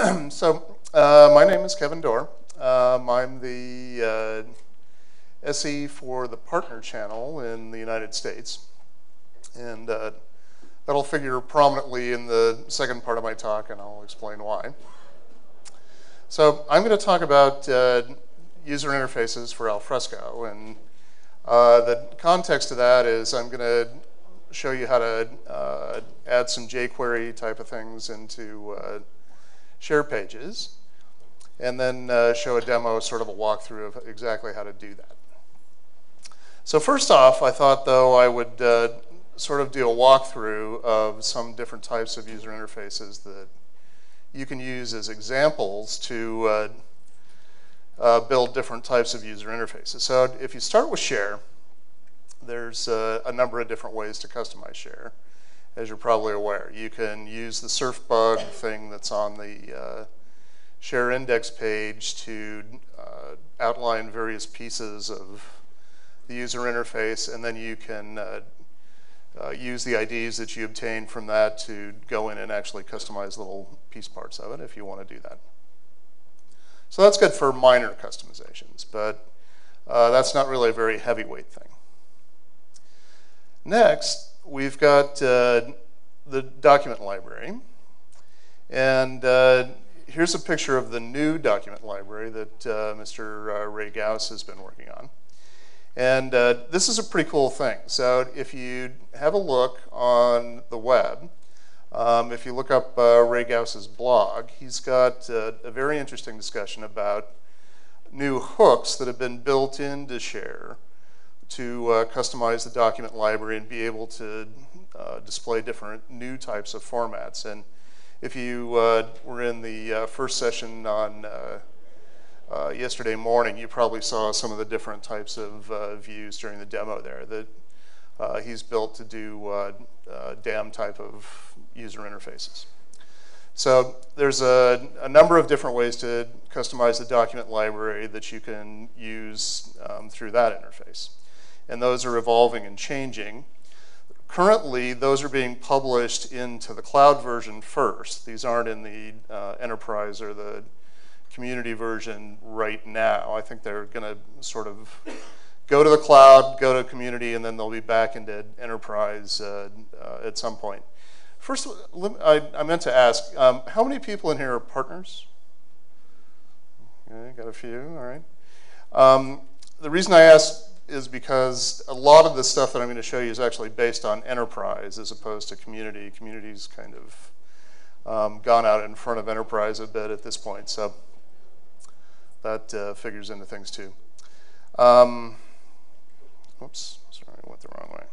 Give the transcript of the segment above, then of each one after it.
My name is Kevin Dorr. I'm the SE for the partner channel in the United States. And that'll figure prominently in the second part of my talk, and I'll explain why. So I'm going to talk about user interfaces for Alfresco. And the context of that is I'm going to show you how to add some jQuery type of things into share pages, and then show a demo, sort of a walkthrough of exactly how to do that. So first off, I thought, though, I would sort of do a walkthrough of some different types of user interfaces that you can use as examples to build different types of user interfaces. So if you start with share, there's a number of different ways to customize share, as you're probably aware. You can use the surf bug thing that's on the share index page to outline various pieces of the user interface, and then you can use the IDs that you obtain from that to go in and actually customize little piece parts of it if you want to do that. So that's good for minor customizations, but that's not really a very heavyweight thing. Next, we've got the document library. And here's a picture of the new document library that Mr. Ray Gauss has been working on. And this is a pretty cool thing. So if you have a look on the web, if you look up Ray Gauss's blog, he's got a very interesting discussion about new hooks that have been built into Share to customize the document library and be able to display different new types of formats. And if you were in the first session on yesterday morning, you probably saw some of the different types of views during the demo there that he's built to do DAM type of user interfaces. So there's a number of different ways to customize the document library that you can use through that interface. And those are evolving and changing. Currently, those are being published into the cloud version first. These aren't in the enterprise or the community version right now. I think they're going to sort of go to the cloud, go to community, and then they'll be back into enterprise at some point. First, I meant to ask, how many people in here are partners? Okay, got a few, all right. The reason I asked is because a lot of the stuff that I'm going to show you is actually based on enterprise as opposed to community. Community's kind of gone out in front of enterprise a bit at this point, so that figures into things too. Oops, sorry, I went the wrong way.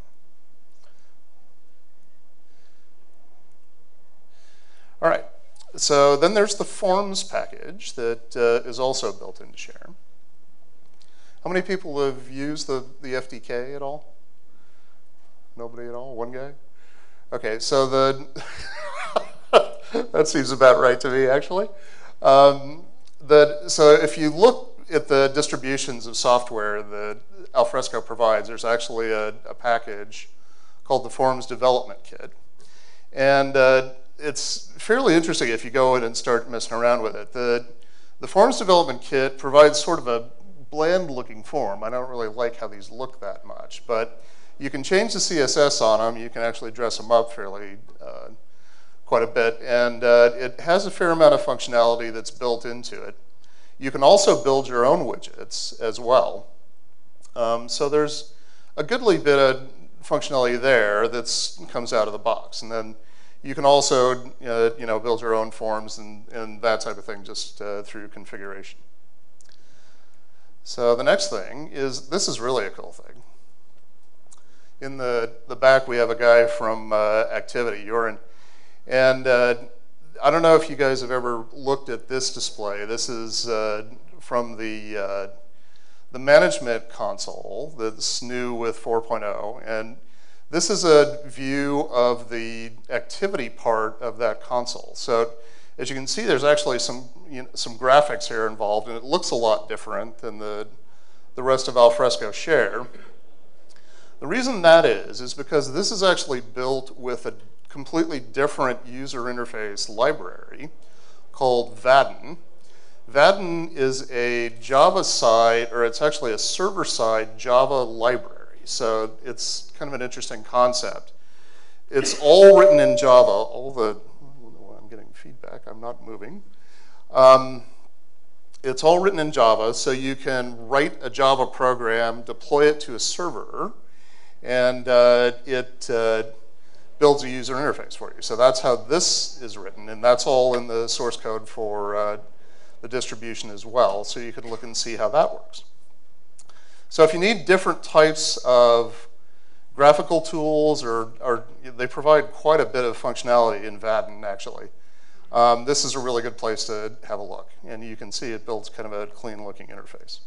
All right, so then there's the forms package that is also built into Share. How many people have used the FDK at all? Nobody at all? One guy? Okay, so that seems about right to me, actually. So if you look at the distributions of software that Alfresco provides, there's actually a package called the Forms Development Kit. And it's fairly interesting if you go in and start messing around with it. The Forms Development Kit provides sort of a bland-looking form. I don't really like how these look that much, but you can change the CSS on them. You can actually dress them up fairly quite a bit, and it has a fair amount of functionality that's built into it. You can also build your own widgets as well. So there's a goodly bit of functionality there that comes out of the box, and then you can also build your own forms and that type of thing just through configuration. So the next thing is, this is really a cool thing. In the back, we have a guy from Activity, Joran. And I don't know if you guys have ever looked at this display. This is from the management console that's new with 4.0. And this is a view of the activity part of that console. So as you can see, there's actually some graphics here involved, and it looks a lot different than the rest of Alfresco Share. The reason that is because this is actually built with a completely different user interface library called Vaadin. Vaadin is a Java-side, or it's actually a server-side Java library. So it's kind of an interesting concept. It's all written in Java. I'm getting feedback. I'm not moving. It's all written in Java, so you can write a Java program, deploy it to a server, and it builds a user interface for you. So that's how this is written, and that's all in the source code for the distribution as well, so you can look and see how that works. So if you need different types of graphical tools, or they provide quite a bit of functionality in Vaadin, actually. This is a really good place to have a look, and you can see it builds kind of a clean-looking interface.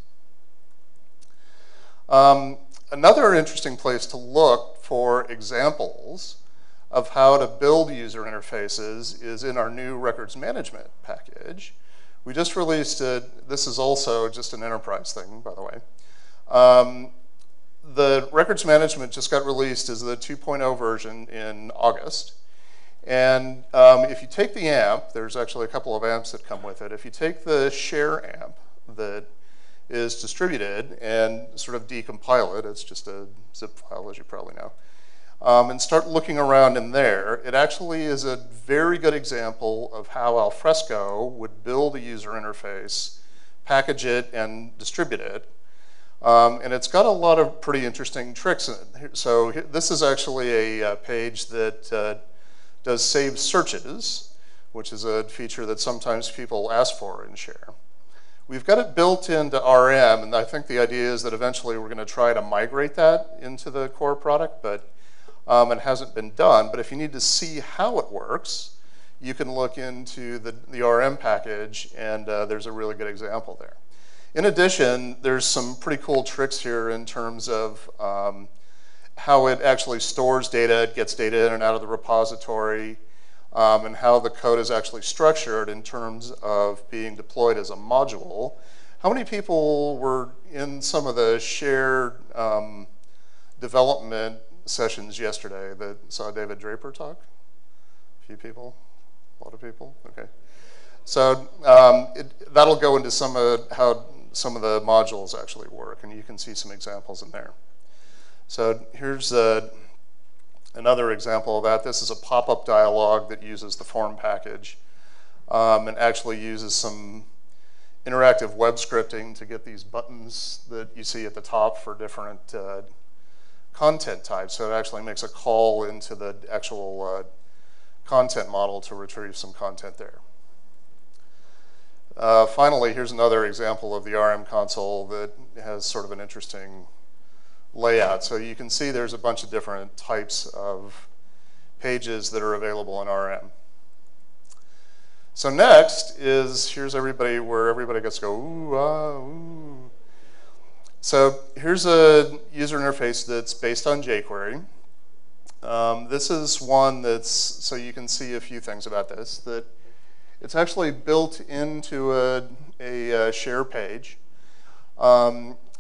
Another interesting place to look for examples of how to build user interfaces is in our new records management package. We just released it. This is also just an enterprise thing, by the way. The records management just got released as the 2.0 version in August. And if you take the AMP, there's actually a couple of AMPs that come with it. If you take the share AMP that is distributed and sort of decompile it, it's just a zip file, as you probably know, and start looking around in there, it actually is a very good example of how Alfresco would build a user interface, package it, and distribute it. And it's got a lot of pretty interesting tricks in it. So this is actually a page that does save searches, which is a feature that sometimes people ask for in Share. We've got it built into RM, and I think the idea is that eventually we're going to try to migrate that into the core product, but it hasn't been done. But if you need to see how it works, you can look into the RM package, and there's a really good example there. In addition, there's some pretty cool tricks here in terms of how it actually stores data, it gets data in and out of the repository, and how the code is actually structured in terms of being deployed as a module. How many people were in some of the shared development sessions yesterday that saw David Draper talk? A few people? A lot of people? Okay. So that'll go into some of how some of the modules actually work, and you can see some examples in there. So here's another example of that. This is a pop-up dialog that uses the form package and actually uses some interactive web scripting to get these buttons that you see at the top for different content types. So it actually makes a call into the actual content model to retrieve some content there. Finally, here's another example of the RM console that has sort of an interesting layout. So you can see there's a bunch of different types of pages that are available in RM. So next is, here's everybody where everybody gets to go, ooh, ah, ooh. So here's a user interface that's based on jQuery. This is one that's, so you can see a few things about this, that it's actually built into a share page.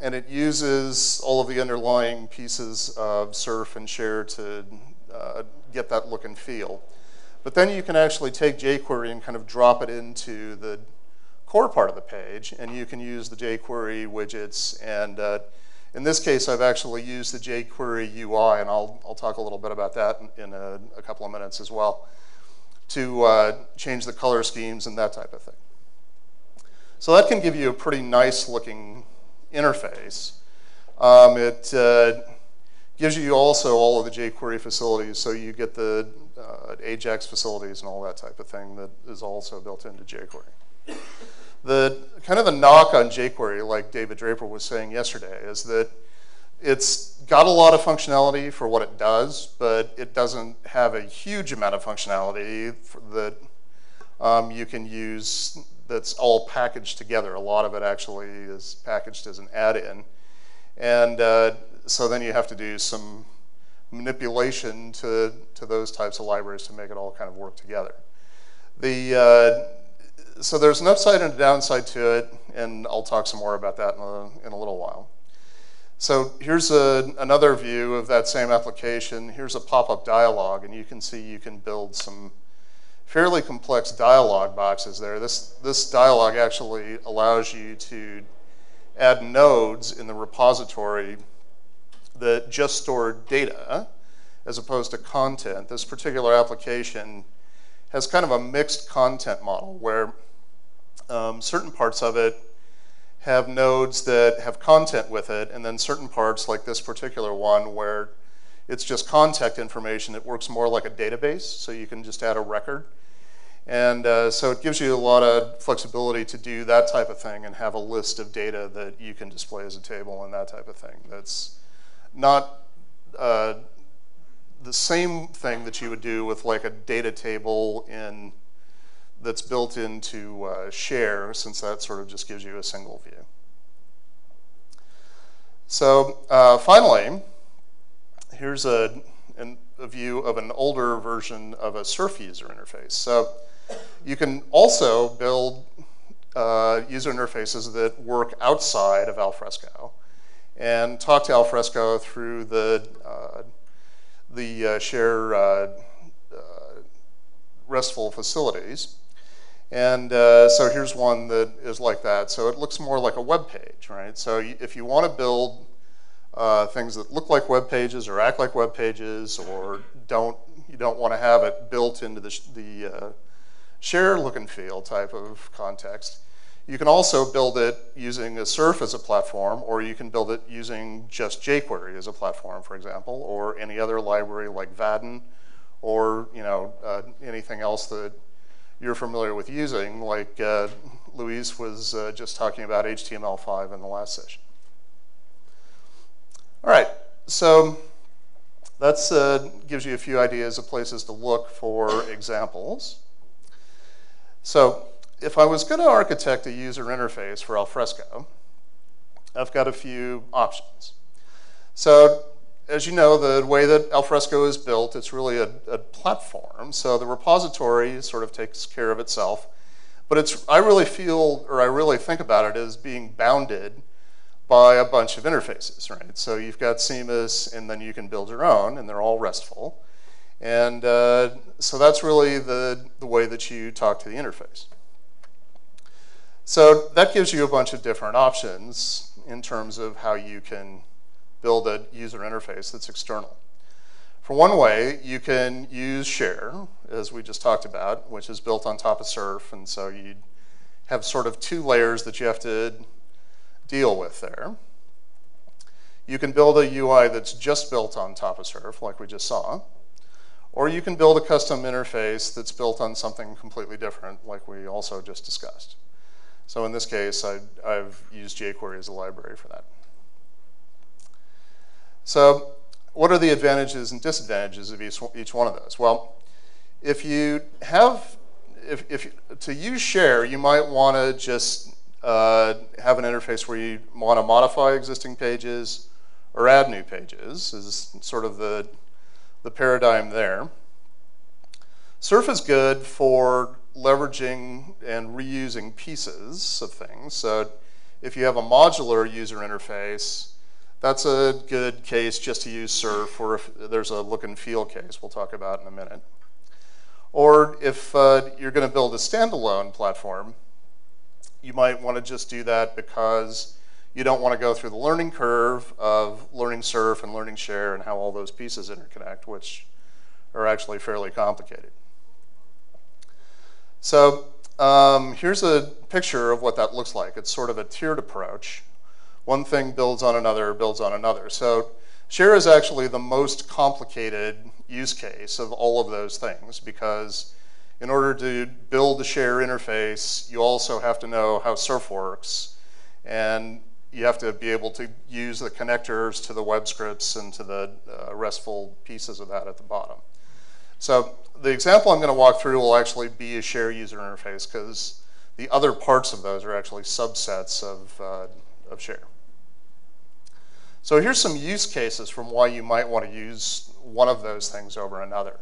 And it uses all of the underlying pieces of surf and share to get that look and feel. But then you can actually take jQuery and kind of drop it into the core part of the page, and you can use the jQuery widgets. And in this case, I've actually used the jQuery UI, and I'll talk a little bit about that in a couple of minutes as well, to change the color schemes and that type of thing. So that can give you a pretty nice looking interface. It gives you also all of the jQuery facilities, so you get the ajax facilities and all that type of thing that is also built into jQuery. The kind of the knock on jQuery, like David Draper was saying yesterday, is that it's got a lot of functionality for what it does, but it doesn't have a huge amount of functionality that you can use that's all packaged together. A lot of it actually is packaged as an add-in. And so then you have to do some manipulation to those types of libraries to make it all kind of work together. So there's an upside and a downside to it, and I'll talk some more about that in a little while. So here's another view of that same application. Here's a pop-up dialog, and you can see you can build some fairly complex dialog boxes there. This dialog actually allows you to add nodes in the repository that just store data as opposed to content. This particular application has kind of a mixed content model where certain parts of it have nodes that have content with it, and then certain parts, like this particular one, where it's just contact information. It works more like a database, so you can just add a record. And so it gives you a lot of flexibility to do that type of thing and have a list of data that you can display as a table and that type of thing. That's not the same thing that you would do with like a data table that's built into Share, since that sort of just gives you a single view. So finally, here's a view of an older version of a surf user interface. So you can also build user interfaces that work outside of Alfresco and talk to Alfresco through the Share RESTful facilities. And so here's one that is like that. So it looks more like a web page, right? So if you want to build things that look like web pages or act like web pages, or you don't want to have it built into the Share look and feel type of context, you can also build it using a surf as a platform, or you can build it using just jQuery as a platform, for example, or any other library like Vaadin, or anything else that you're familiar with using, like Luis was just talking about HTML5 in the last session. All right, so that gives you a few ideas of places to look for examples. So if I was going to architect a user interface for Alfresco, I've got a few options. So as you know, the way that Alfresco is built, it's really a platform. So the repository sort of takes care of itself. But I really think about it as being bounded by a bunch of interfaces, right? So you've got CMIS, and then you can build your own, and they're all RESTful. And so that's really the way that you talk to the interface. So that gives you a bunch of different options in terms of how you can build a user interface that's external. For one way, you can use Share, as we just talked about, which is built on top of Surf, and so you have sort of two layers that you have to deal with there. You can build a UI that's just built on top of Surf, like we just saw, or you can build a custom interface that's built on something completely different, like we also just discussed. So in this case, I've used jQuery as a library for that. So what are the advantages and disadvantages of each one of those? Well, to use Share, you might want to just have an interface where you want to modify existing pages or add new pages, is sort of the paradigm there. Surf is good for leveraging and reusing pieces of things. So if you have a modular user interface, that's a good case just to use Surf, or if there's a look and feel case we'll talk about in a minute. Or if you're going to build a standalone platform, you might want to just do that because you don't want to go through the learning curve of learning Surf and learning Share and how all those pieces interconnect, which are actually fairly complicated. So here's a picture of what that looks like. It's sort of a tiered approach. One thing builds on another, builds on another. So Share is actually the most complicated use case of all of those things, because in order to build the Share interface, you also have to know how Surf works, and you have to be able to use the connectors to the web scripts and to the RESTful pieces of that at the bottom. So the example I'm going to walk through will actually be a Share user interface, because the other parts of those are actually subsets of Share. So here's some use cases from why you might want to use one of those things over another.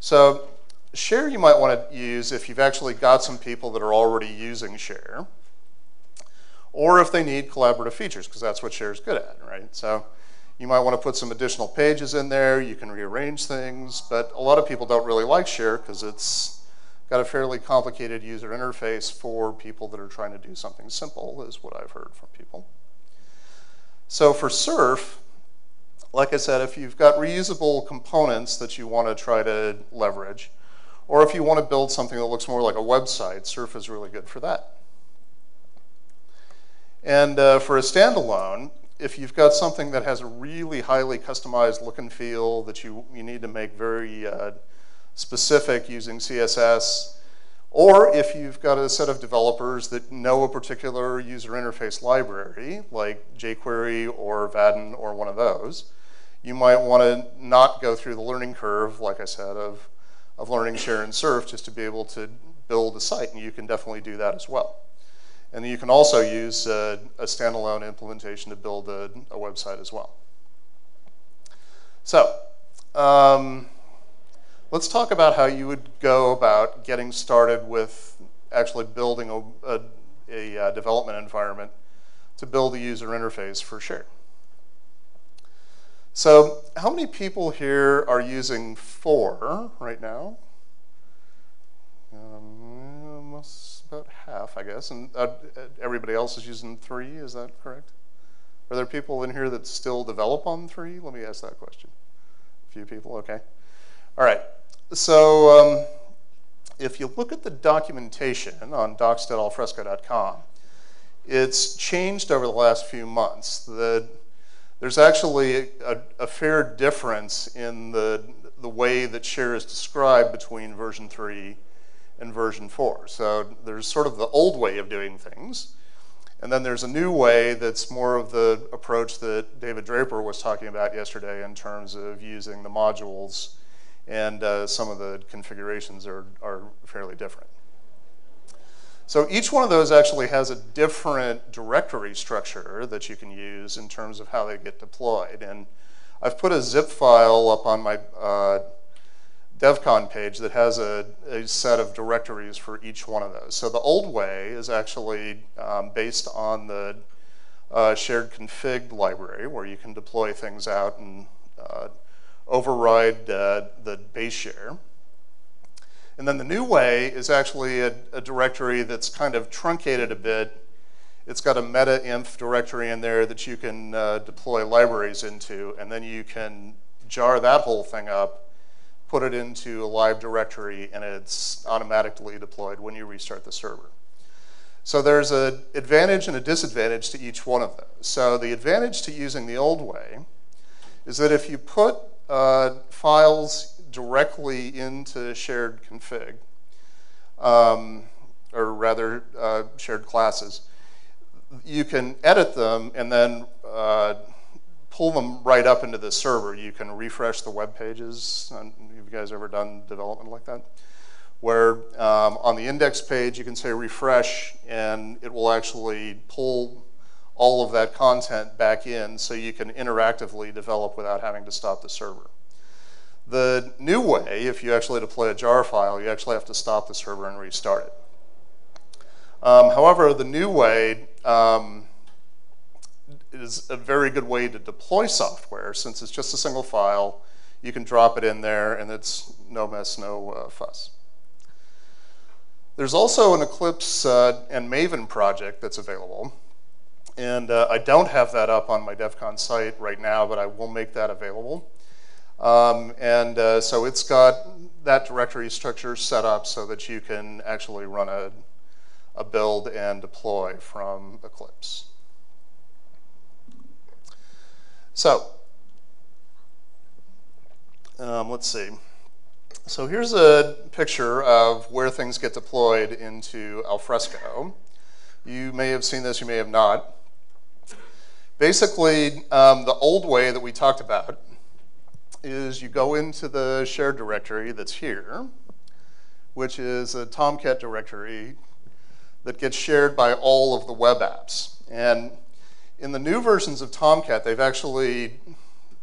So Share you might want to use if you've actually got some people that are already using Share, or if they need collaborative features, because that's what Share is good at, right? So you might want to put some additional pages in there. You can rearrange things, but a lot of people don't really like Share because it's got a fairly complicated user interface for people that are trying to do something simple, is what I've heard from people. So for Surf, like I said, if you've got reusable components that you want to try to leverage, or if you want to build something that looks more like a website, Surf is really good for that. And for a standalone, if you've got something that has a really highly customized look and feel that you need to make very specific using CSS, or if you've got a set of developers that know a particular user interface library, like jQuery or Vaadin or one of those, you might want to not go through the learning curve, like I said, of learning Share and Surf just to be able to build a site, and you can definitely do that as well. And you can also use a standalone implementation to build a website as well. So let's talk about how you would go about getting started with actually building a development environment to build a user interface for Share. So how many people here are using 4 right now? Almost about half, I guess. And everybody else is using 3, is that correct? Are there people in here that still develop on 3? Let me ask that question. A few people, okay. All right, so if you look at the documentation on docs.alfresco.com, it's changed over the last few months. There's actually a fair difference in the way that Share is described between version 3 and version 4. So there's sort of the old way of doing things, and then there's a new way that's more of the approach that David Draper was talking about yesterday in terms of using the modules, and some of the configurations are fairly different. So each one of those actually has a different directory structure that you can use in terms of how they get deployed. And I've put a zip file up on my DevCon page that has a set of directories for each one of those. So the old way is actually based on the shared config library, where you can deploy things out and override the base share. And then the new way is actually a directory that's kind of truncated a bit. It's got a meta-inf directory in there that you can deploy libraries into, and then you can jar that whole thing up, put it into a live directory, and it's automatically deployed when you restart the server. So there's an advantage and a disadvantage to each one of those. So the advantage to using the old way is that if you put files directly into shared config, or rather shared classes, you can edit them and then pull them right up into the server. You can refresh the web pages. Have you guys ever done development like that? Where on the index page you can say refresh, and it will actually pull all of that content back in so you can interactively develop without having to stop the server. The new way, if you actually deploy a jar file, you actually have to stop the server and restart it. However, the new way is a very good way to deploy software. Since it's just a single file, you can drop it in there, and it's no mess, no fuss. There's also an Eclipse and Maven project that's available. And I don't have that up on my DevCon site right now, but I will make that available. So it's got that directory structure set up so that you can actually run a build and deploy from Eclipse. So let's see. So here's a picture of where things get deployed into Alfresco. You may have seen this, you may have not. Basically, the old way that we talked about is you go into the shared directory that's here, which is a Tomcat directory that gets shared by all of the web apps. And in the new versions of Tomcat, they've actually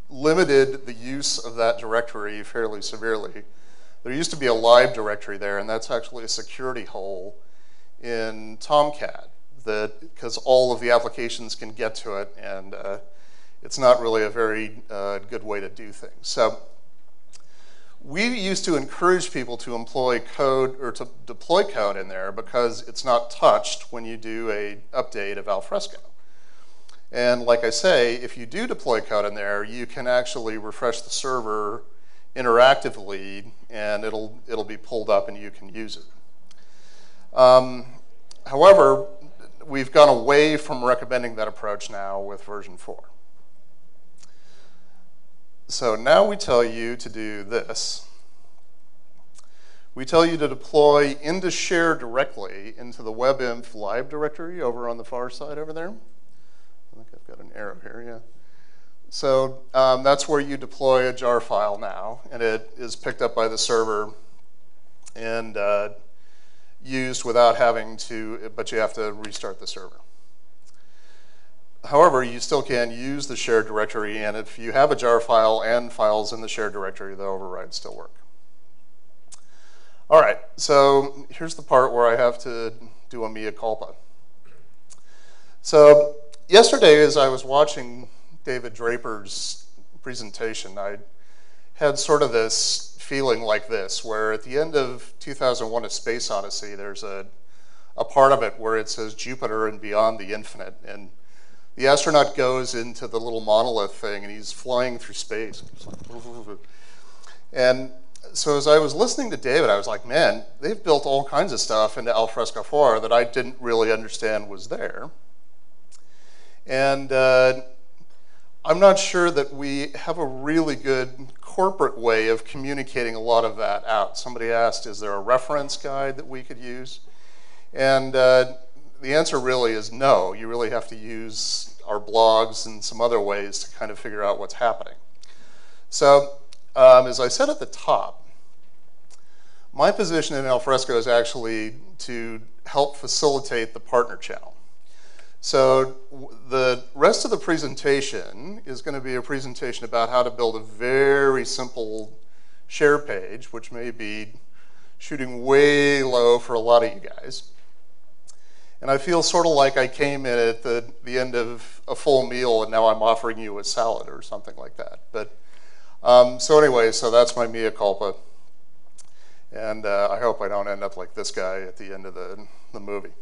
limited the use of that directory fairly severely. There used to be a live directory there, and that's actually a security hole in Tomcat, because all of the applications can get to it, and it's not really a very good way to do things. So We used to encourage people to employ code or to deploy code in there because it's not touched when you do a update of Alfresco. And like I say, if you do deploy code in there, you can actually refresh the server interactively, and it'll be pulled up and you can use it. However, we've gone away from recommending that approach now with version 4. So now we tell you to do this. We tell you to deploy into share directly into the webinf lib directory over on the far side over there. I think I've got an arrow here, yeah. So that's where you deploy a jar file now, and it is picked up by the server and used without having to, but you have to restart the server. However, you still can use the shared directory, and if you have a jar file and files in the shared directory, the overrides still work. All right, so here's the part where I have to do a mea culpa. So yesterday, as I was watching David Draper's presentation, I had sort of this feeling like this, where at the end of 2001: A Space Odyssey, there's a part of it where it says Jupiter and beyond the infinite, and the astronaut goes into the little monolith thing, and he's flying through space. And so as I was listening to David, I was like, man, they've built all kinds of stuff into Alfresco 4 that I didn't really understand was there. And I'm not sure that we have a really good corporate way of communicating a lot of that out. Somebody asked, is there a reference guide that we could use? And the answer really is no. You really have to use our blogs and some other ways to kind of figure out what's happening. So as I said at the top, my position in Alfresco is actually to help facilitate the partner channel. So the rest of the presentation is going to be a presentation about how to build a very simple share page, which may be shooting way low for a lot of you guys. And I feel sort of like I came in at the end of a full meal and now I'm offering you a salad or something like that. But so anyway, so that's my mea culpa. And I hope I don't end up like this guy at the end of the movie.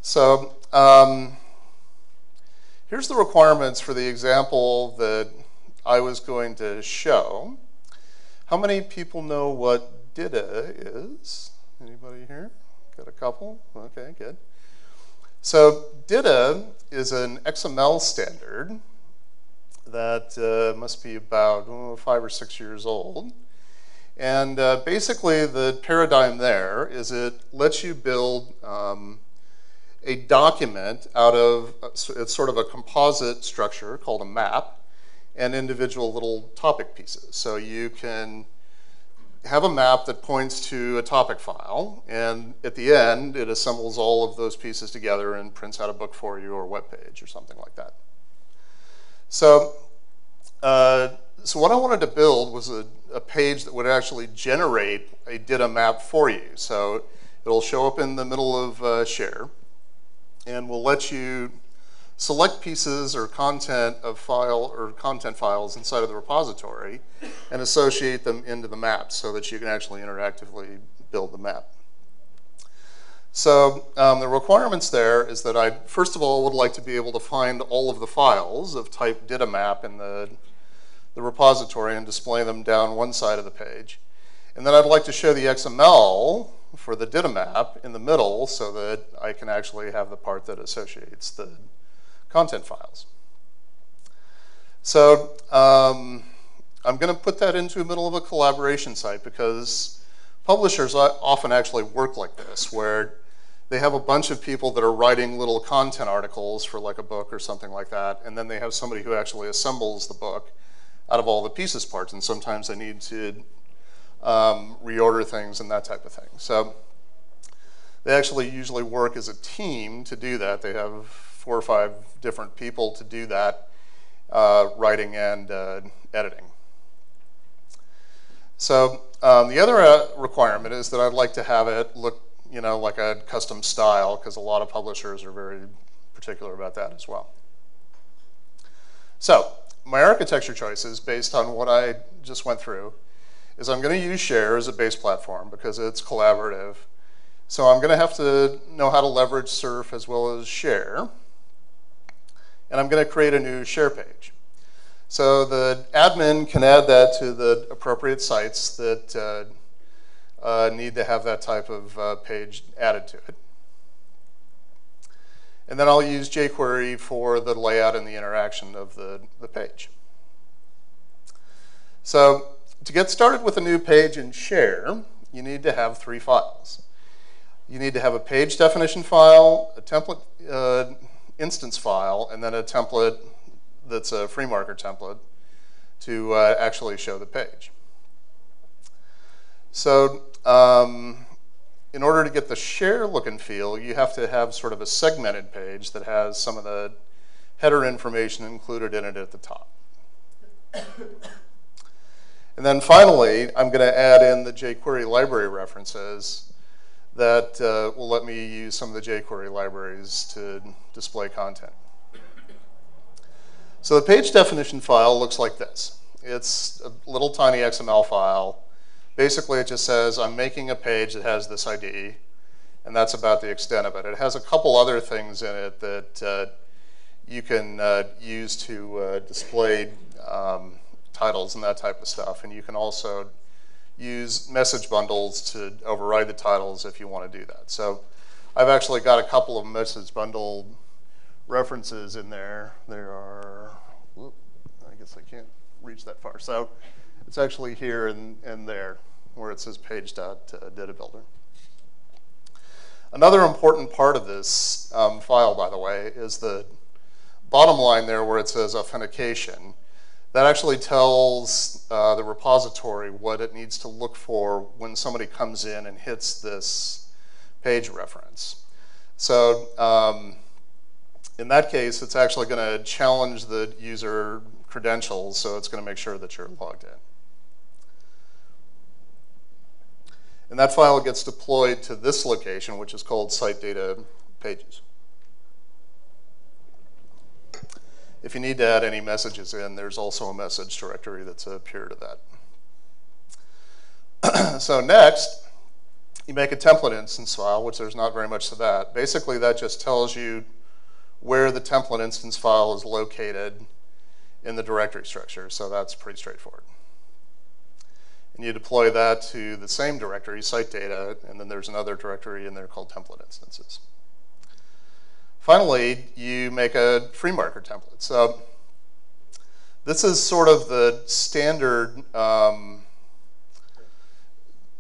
So here's the requirements for the example that I was going to show. How many people know what DITA is? Anybody here? Got a couple? Okay, good. So DITA is an XML standard that must be about 5 or 6 years old. And basically the paradigm there is it lets you build a document out of, it's sort of a composite structure called a map and individual little topic pieces. So you can have a map that points to a topic file, and at the end, it assembles all of those pieces together and prints out a book for you or a web page or something like that. So, so what I wanted to build was a page that would actually generate a DITA map for you. So it'll show up in the middle of share, and will let you select pieces or content of file or content files inside of the repository and associate them into the map so that you can actually interactively build the map. So the requirements there is that I, first of all, would like to be able to find all of the files of type DITA map in the repository and display them down one side of the page. And then I'd like to show the XML for the DITA map in the middle so that I can actually have the part that associates the content files. So I'm going to put that into the middle of a collaboration site because publishers often actually work like this, where they have a bunch of people that are writing little content articles for like a book or something like that, and then they have somebody who actually assembles the book out of all the pieces parts, and sometimes they need to reorder things and that type of thing. So they actually usually work as a team to do that. They have 4 or 5 different people to do that, writing and editing. So the other requirement is that I'd like to have it look, you know, like a custom style, because a lot of publishers are very particular about that as well. So my architecture choices, based on what I just went through, is I'm going to use Share as a base platform because it's collaborative. So I'm going to have to know how to leverage Surf as well as Share. And I'm going to create a new Share page. So the admin can add that to the appropriate sites that need to have that type of page added to it. And then I'll use jQuery for the layout and the interaction of the page. So to get started with a new page in Share, you need to have 3 files. You need to have a page definition file, a template instance file, and then a template that's a free marker template to actually show the page. So in order to get the Share look and feel, you have to have sort of a segmented page that has some of the header information included in it at the top. And then finally, I'm going to add in the jQuery library references that will let me use some of the jQuery libraries to display content. So the page definition file looks like this. It's a little tiny XML file. Basically, it just says, I'm making a page that has this ID, and that's about the extent of it. It has a couple other things in it that you can use to display titles and that type of stuff. And you can also use message bundles to override the titles if you want to do that. So I've actually got a couple of message bundle references in there. There are, I guess I can't reach that far. So it's actually here and there where it says page.databuilder. Another important part of this file, by the way, is the bottom line there where it says authentication. That actually tells the repository what it needs to look for when somebody comes in and hits this page reference. So in that case, it's actually going to challenge the user credentials, so it's going to make sure that you're logged in. And that file gets deployed to this location, which is called site data pages. If you need to add any messages in, there's also a message directory that's a peer to that. So next, you make a template instance file, which there's not very much to that. Basically, that just tells you where the template instance file is located in the directory structure, so that's pretty straightforward. And you deploy that to the same directory, site data, and then there's another directory in there called template instances. Finally, you make a free marker template. So this is sort of the standard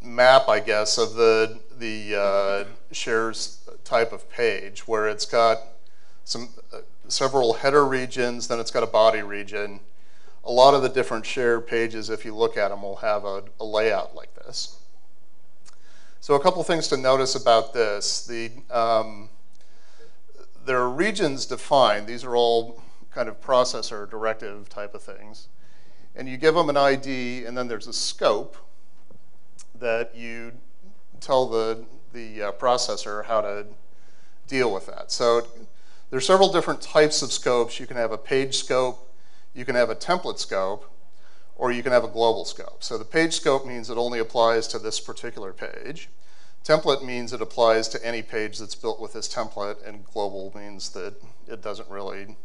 map, I guess, of the shares type of page, where it's got several header regions, then it's got a body region. A lot of the different share pages, if you look at them, will have a layout like this. So a couple things to notice about this. There are regions defined. These are all kind of processor directive type of things. And you give them an ID, and then there's a scope that you tell the processor how to deal with that. So there's several different types of scopes. You can have a page scope, you can have a template scope, or you can have a global scope. So the page scope means it only applies to this particular page. Template means it applies to any page that's built with this template, and global means that it doesn't really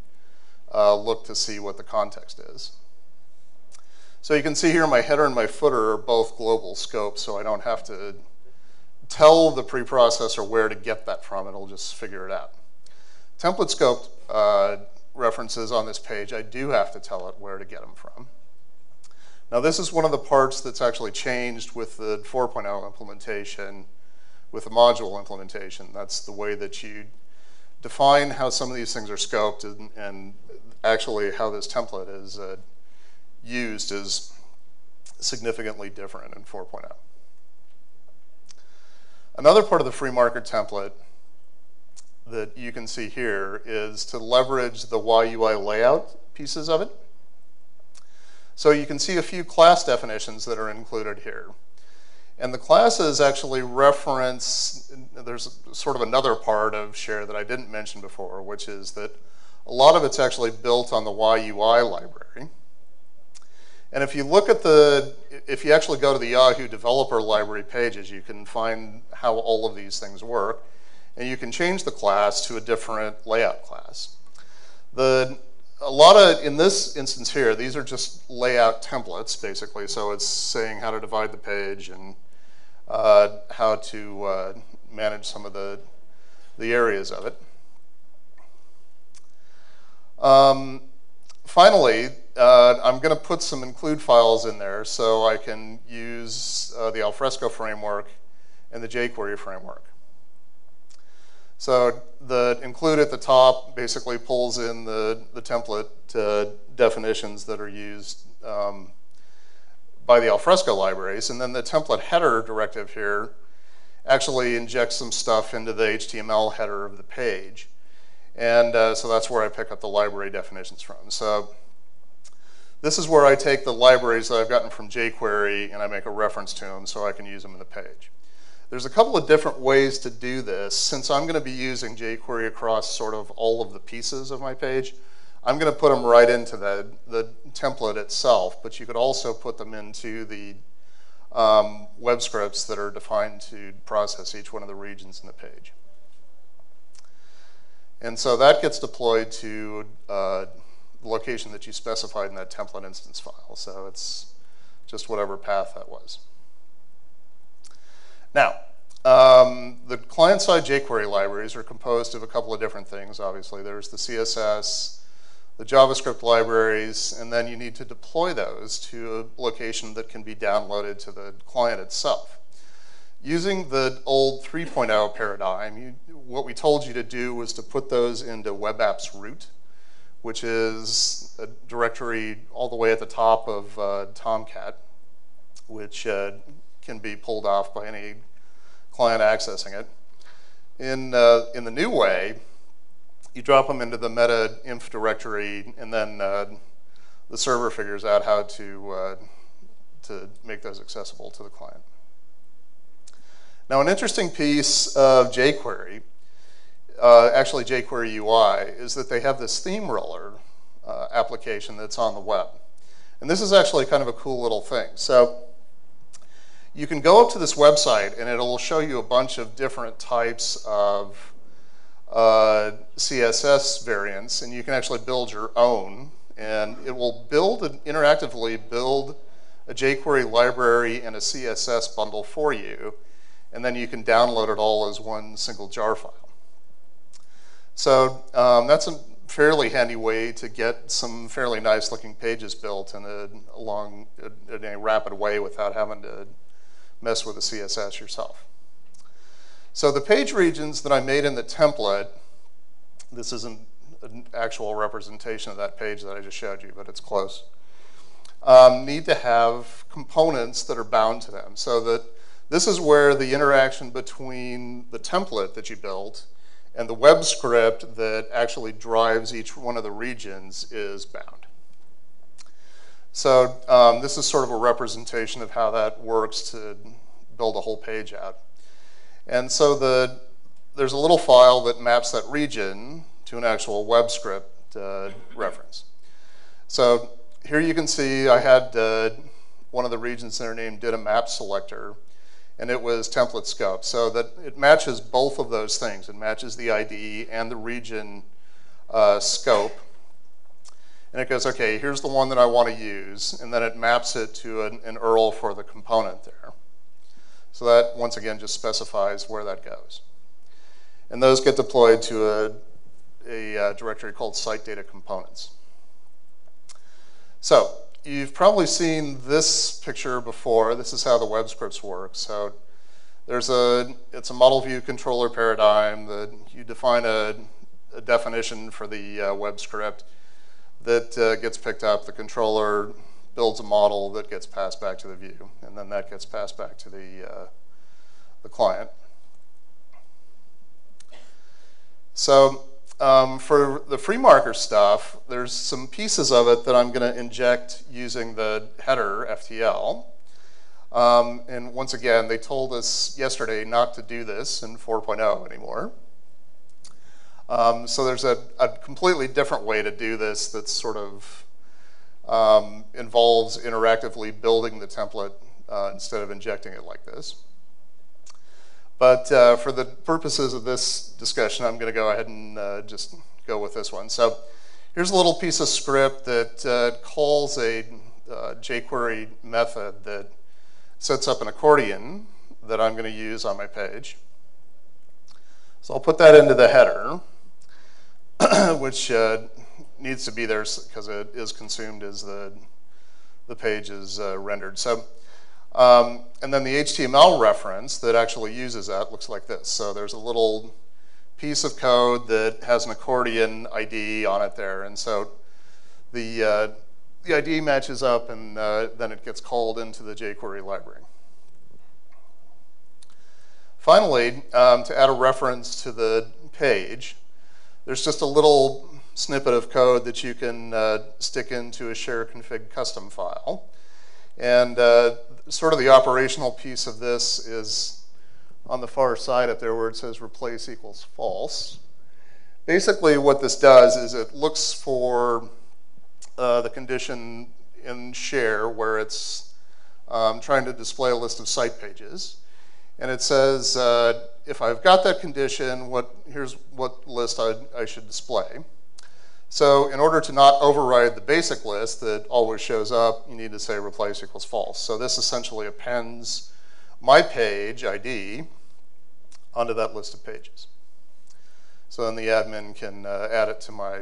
look to see what the context is. So you can see here my header and my footer are both global scopes, so I don't have to tell the preprocessor where to get that from. It'll just figure it out. Template scope references on this page, I do have to tell it where to get them from. Now this is one of the parts that's actually changed with the 4.0 implementation, with the module implementation. That's the way that you define how some of these things are scoped, and actually how this template is used is significantly different in 4.0. Another part of the free marker template that you can see here is to leverage the Yui Layout pieces of it. So you can see a few class definitions that are included here. And the classes actually reference, there's sort of another part of Share that I didn't mention before, which is that a lot of it's actually built on the YUI library. And if you look at if you actually go to the Yahoo developer library pages, you can find how all of these things work. And you can change the class to a different layout class. In this instance here, these are just layout templates, basically. So it's saying how to divide the page and how to manage some of the areas of it. Finally, I'm going to put some include files in there so I can use the Alfresco framework and the jQuery framework. So the include at the top basically pulls in the template definitions that are used by the Alfresco libraries, and then the template header directive here actually injects some stuff into the HTML header of the page. And so that's where I pick up the library definitions from. So this is where I take the libraries that I've gotten from jQuery and I make a reference to them so I can use them in the page. There's a couple of different ways to do this. Since I'm going to be using jQuery across sort of all of the pieces of my page, I'm going to put them right into the template itself, but you could also put them into the web scripts that are defined to process each one of the regions in the page. And so that gets deployed to the location that you specified in that template instance file. So it's just whatever path that was. Now, the client-side jQuery libraries are composed of a couple of different things, obviously. There's the CSS, the JavaScript libraries, and then you need to deploy those to a location that can be downloaded to the client itself. Using the old 3.0 paradigm, what we told you to do was to put those into web apps root, which is a directory all the way at the top of Tomcat, which can be pulled off by any client accessing it. In the new way, you drop them into the meta inf directory, and then the server figures out how to make those accessible to the client. Now, an interesting piece of jQuery, actually jQuery UI, is that they have this theme roller application that's on the web. And this is actually kind of a cool little thing. So you can go up to this website, and it'll show you a bunch of different types of CSS variants, and you can actually build your own. And it will interactively build a jQuery library and a CSS bundle for you, and then you can download it all as one single jar file. So that's a fairly handy way to get some fairly nice looking pages built in a rapid way without having to mess with the CSS yourself. So the page regions that I made in the template, this isn't an actual representation of that page that I just showed you, but it's close, need to have components that are bound to them, so that this is where the interaction between the template that you built and the web script that actually drives each one of the regions is bound. So this is sort of a representation of how that works to build a whole page out. And so there's a little file that maps that region to an actual web script reference. So here you can see I had one of the regions there named did a map selector, and it was template scope, so that it matches both of those things. It matches the ID and the region scope. And it goes, okay, here's the one that I want to use, and then it maps it to an URL for the component there. So that, once again, just specifies where that goes. And those get deployed to a directory called site data components. So you've probably seen this picture before. This is how the web scripts work. So it's a model view controller paradigm that you define a definition for the web script that gets picked up. The controller builds a model that gets passed back to the view, and then that gets passed back to the client. So for the free marker stuff, there's some pieces of it that I'm going to inject using the header FTL. And once again, they told us yesterday not to do this in 4.0 anymore. So there's a completely different way to do this that's sort of involves interactively building the template instead of injecting it like this. But for the purposes of this discussion, I'm going to go ahead and just go with this one. So here's a little piece of script that calls a jQuery method that sets up an accordion that I'm going to use on my page. So I'll put that into the header, which needs to be there because it is consumed as the page is rendered. So, and then the HTML reference that actually uses that looks like this. So there's a little piece of code that has an accordion ID on it there. And so the ID matches up, and then it gets called into the jQuery library. Finally, to add a reference to the page, there's just a little snippet of code that you can stick into a share config custom file. And sort of the operational piece of this is on the far side up there where it says replace equals false. Basically what this does is it looks for the condition in share where it's trying to display a list of site pages. And it says, if I've got that condition, here's what list I should display. So in order to not override the basic list that always shows up, you need to say replace equals false. So this essentially appends my page ID onto that list of pages. So then the admin can add it to my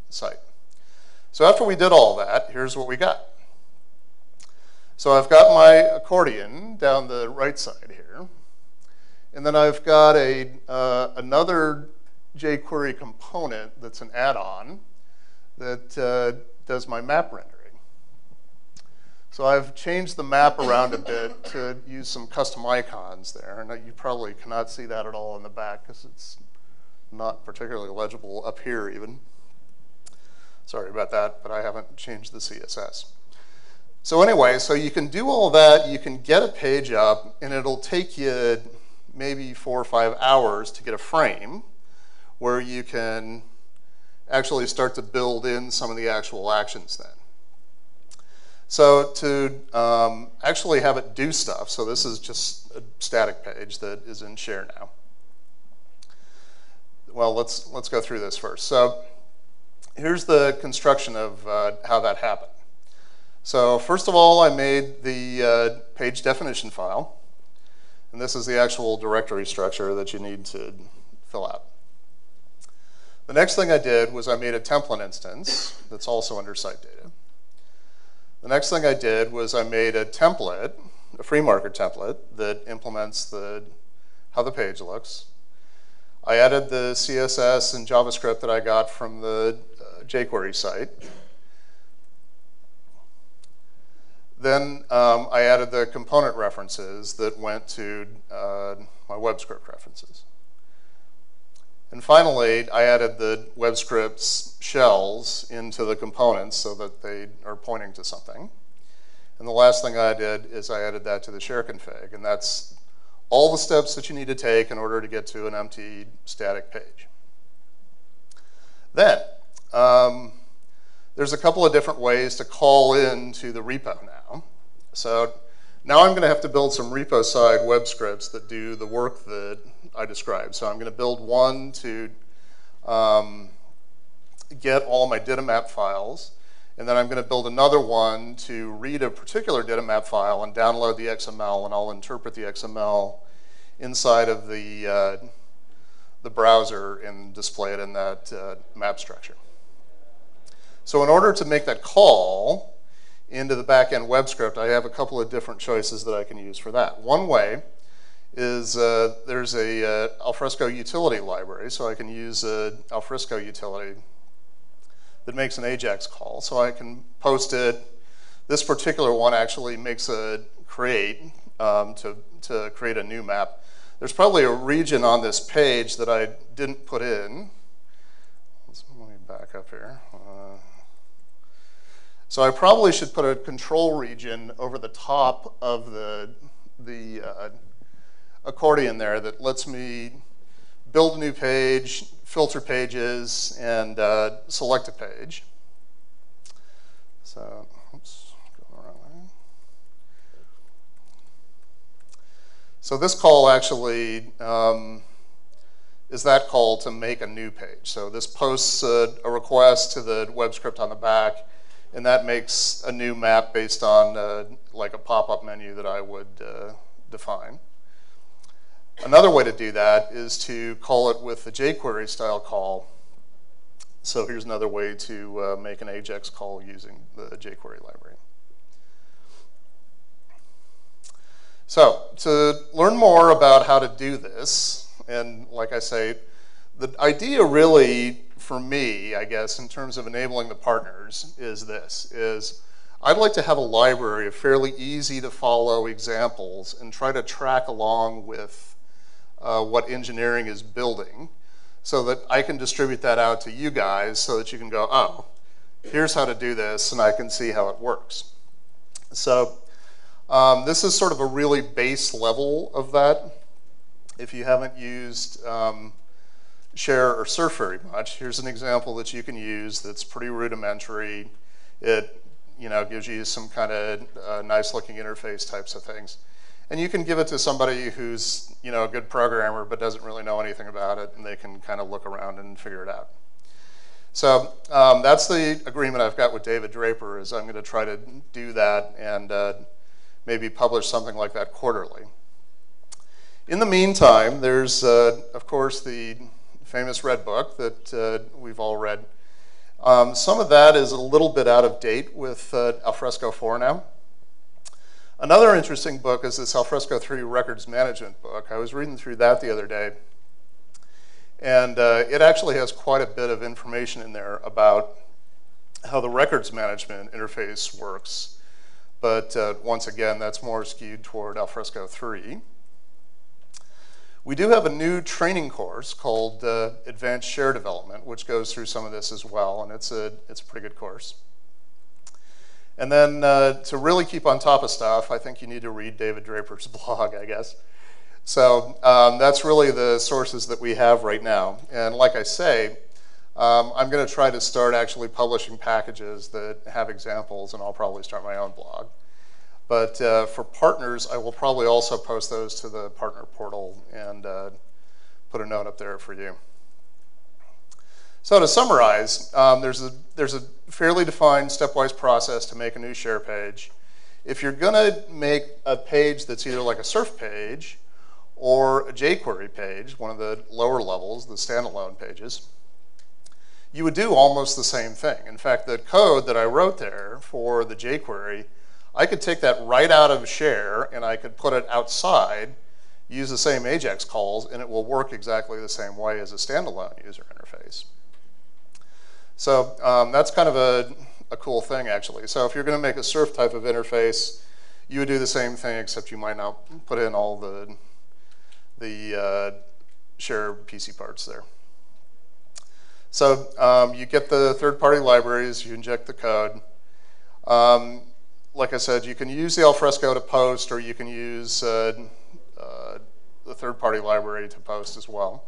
site. So after we did all that, here's what we got. So I've got my accordion down the right side here. And then I've got another jQuery component that's an add-on that does my map rendering. So I've changed the map around a bit to use some custom icons there. And you probably cannot see that at all in the back because it's not particularly legible up here even. Sorry about that, but I haven't changed the CSS. So anyway, so you can do all that. You can get a page up, and it'll take you maybe 4 or 5 hours to get a frame where you can actually start to build in some of the actual actions then. So to actually have it do stuff, so this is just a static page that is in share now. Well, let's go through this first. So here's the construction of how that happened. So first of all, I made the page definition file. And this is the actual directory structure that you need to fill out. The next thing I did was I made a template instance that's also under site data. The next thing I did was I made a template, a free marker template, that implements how the page looks. I added the CSS and JavaScript that I got from the jQuery site. Then I added the component references that went to my web script references. And finally, I added the web script's shells into the components so that they are pointing to something. And the last thing I did is I added that to the share config. And that's all the steps that you need to take in order to get to an empty static page. Then, there's a couple of different ways to call into the repo now. So now I'm going to have to build some repo side web scripts that do the work that I described. So I'm going to build one to get all my data map files. And then I'm going to build another one to read a particular data map file and download the XML, and I'll interpret the XML inside of the browser and display it in that map structure. So in order to make that call into the backend web script, I have a couple of different choices that I can use for that. One way is there's a Alfresco utility library, so I can use an Alfresco utility that makes an ajax call. So I can post it. This particular one actually makes a create to create a new map. There's probably a region on this page that I didn't put in. Let me back up here. So I probably should put a control region over the top of the accordion there that lets me build a new page, filter pages, and select a page. So, oops, going the wrong way. So this call actually is that call to make a new page. So this posts a request to the web script on the back, and that makes a new map based on like a pop-up menu that I would define. Another way to do that is to call it with the jQuery style call. So here's another way to make an ajax call using the jQuery library. So to learn more about how to do this, and like I say, the idea really for me, I guess, in terms of enabling the partners is this, is I'd like to have a library of fairly easy to follow examples and try to track along with what engineering is building so that I can distribute that out to you guys so that you can go, oh, here's how to do this, and I can see how it works. So this is sort of a really base level of that. If you haven't used Share or Surf very much, here's an example that you can use that's pretty rudimentary. It gives you some kind of nice looking interface types of things. And you can give it to somebody who's a good programmer but doesn't really know anything about it, and they can kind of look around and figure it out. So that's the agreement I've got with David Draper, is I'm going to try to do that and maybe publish something like that quarterly. In the meantime, there's, of course, the famous Red Book that we've all read. Some of that is a little bit out of date with Alfresco 4 now. Another interesting book is this Alfresco 3 records management book. I was reading through that the other day, and it actually has quite a bit of information in there about how the records management interface works. But once again, that's more skewed toward Alfresco 3. We do have a new training course called Advanced Share Development, which goes through some of this as well, and it's a pretty good course. And then to really keep on top of stuff, I think you need to read David Draper's blog, I guess. So that's really the sources that we have right now. And like I say, I'm going to try to start actually publishing packages that have examples, and I'll probably start my own blog. But for partners, I will probably also post those to the partner portal and put a note up there for you. So to summarize, there's a fairly defined stepwise process to make a new share page. If you're going to make a page that's either like a surf page or a jQuery page, one of the lower levels, the standalone pages, you would do almost the same thing. In fact, the code that I wrote there for the jQuery, I could take that right out of Share and I could put it outside, use the same AJAX calls, and it will work exactly the same way as a standalone user interface. So that's kind of a cool thing, actually. So if you're going to make a surf type of interface, you would do the same thing, except you might not put in all the Share PC parts there. So you get the third-party libraries, you inject the code. Like I said, you can use the Alfresco to post, or you can use the third-party library to post as well.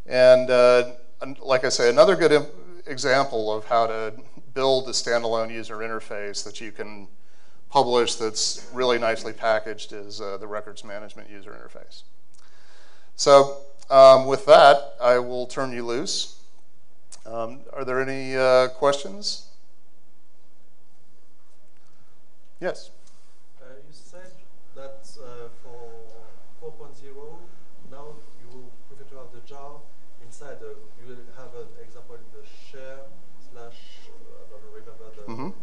And like I say, another good example of how to build a standalone user interface that you can publish that's really nicely packaged is the records management user interface. So with that, I will turn you loose. Are there any questions? Yes? You said that for 4.0, now you prefer to have the jar inside. You will have an example in the share slash, I don't remember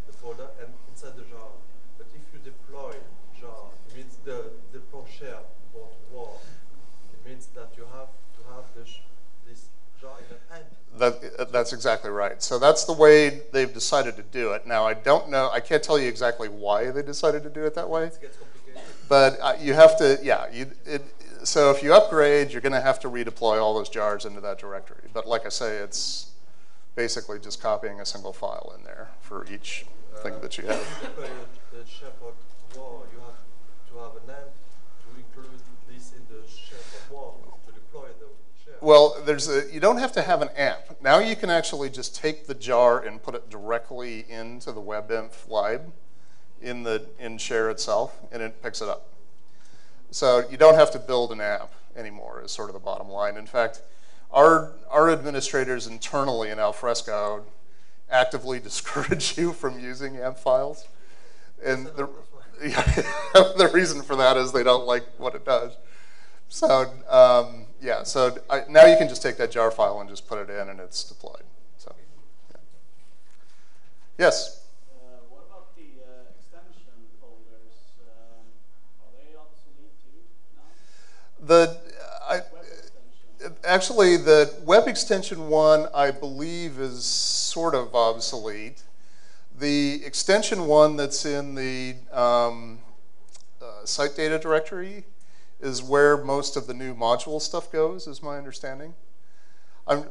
the folder, and inside the jar. But if you deploy jar, it means the share won't work. It means that you have to have this jar in an end. That's exactly right. So that's the way they've decided to do it. Now, I don't know, I can't tell you exactly why they decided to do it that way. It gets complicated. But you have to, yeah. So if you upgrade, you're going to have to redeploy all those jars into that directory. But like I say, it's basically just copying a single file in there for each thing that you have. If you deploy the SharePoint WAR, you have to have an end to include this in the SharePoint WAR to deploy the share. well, you don't have to have an app. Now you can actually just take the jar and put it directly into the WebInf lib in Share itself, and it picks it up. So you don't have to build an app anymore, is sort of the bottom line. In fact, our administrators internally in Alfresco actively discourage you from using AMP files. And the reason for that is they don't like what it does. So yeah, so now you can just take that jar file and just put it in, and it's deployed. So yeah. Yes? What about the extension folders? Are they obsolete too now? Actually, the web extension one, I believe, is sort of obsolete. The extension one that's in the site data directory is where most of the new module stuff goes, is my understanding.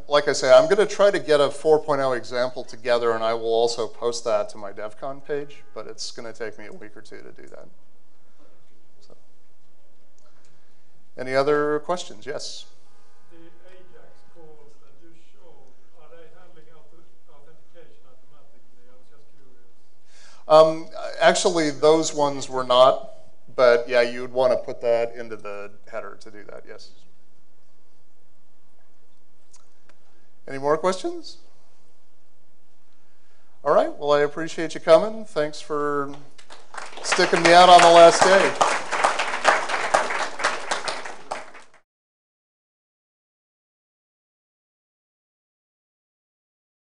Like I say, I'm going to try to get a 4.0 example together, and I will also post that to my DevCon page, but it's going to take me a week or two to do that. So. Any other questions? Yes? The ajax calls that you showed, are they handling authentication automatically? I was just curious. Actually, those ones were not, but yeah, you would want to put that into the header to do that, yes. Any more questions? All right, well, I appreciate you coming. Thanks for sticking me out on the last day.